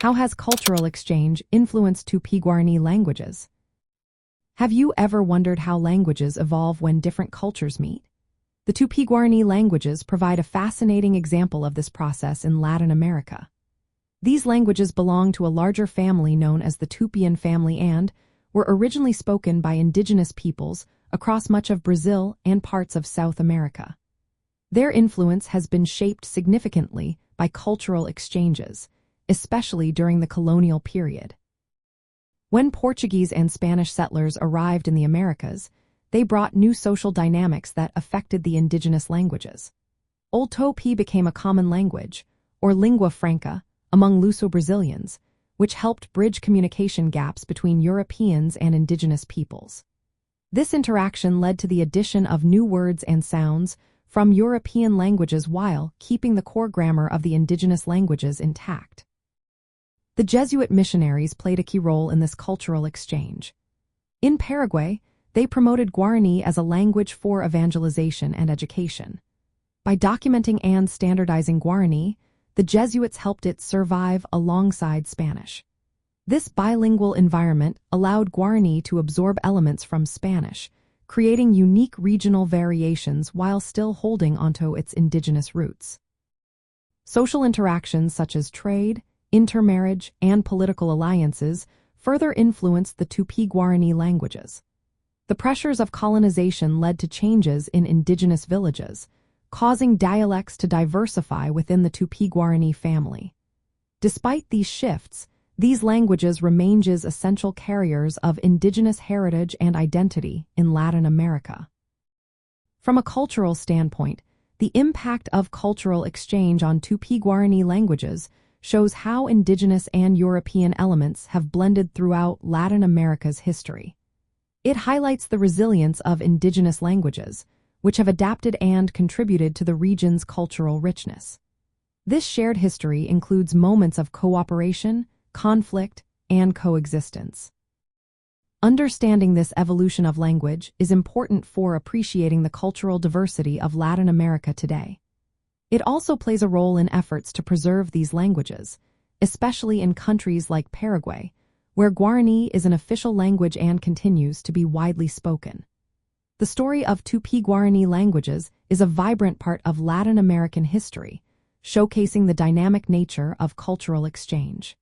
How has cultural exchange influenced Tupi-Guarani languages? Have you ever wondered how languages evolve when different cultures meet? The Tupi-Guarani languages provide a fascinating example of this process in Latin America. These languages belong to a larger family known as the Tupian family and were originally spoken by indigenous peoples across much of Brazil and parts of South America. Their influence has been shaped significantly by cultural exchanges, especially during the colonial period. When Portuguese and Spanish settlers arrived in the Americas, they brought new social dynamics that affected the indigenous languages. Old Tupi became a common language, or lingua franca, among Luso-Brazilians, which helped bridge communication gaps between Europeans and indigenous peoples. This interaction led to the addition of new words and sounds from European languages while keeping the core grammar of the indigenous languages intact. The Jesuit missionaries played a key role in this cultural exchange. In Paraguay, they promoted Guaraní as a language for evangelization and education. By documenting and standardizing Guaraní, the Jesuits helped it survive alongside Spanish. This bilingual environment allowed Guaraní to absorb elements from Spanish, creating unique regional variations while still holding onto its indigenous roots. Social interactions such as trade, intermarriage, and political alliances further influenced the Tupi-Guarani languages. The pressures of colonization led to changes in indigenous villages, causing dialects to diversify within the Tupi-Guarani family. Despite these shifts, these languages remain as essential carriers of indigenous heritage and identity in Latin America. From a cultural standpoint, the impact of cultural exchange on Tupi-Guarani languages shows how indigenous and European elements have blended throughout Latin America's history. It highlights the resilience of indigenous languages, which have adapted and contributed to the region's cultural richness. This shared history includes moments of cooperation, conflict, and coexistence. Understanding this evolution of language is important for appreciating the cultural diversity of Latin America today. It also plays a role in efforts to preserve these languages, especially in countries like Paraguay, where Guaraní is an official language and continues to be widely spoken. The story of Tupi-Guarani languages is a vibrant part of Latin American history, showcasing the dynamic nature of cultural exchange.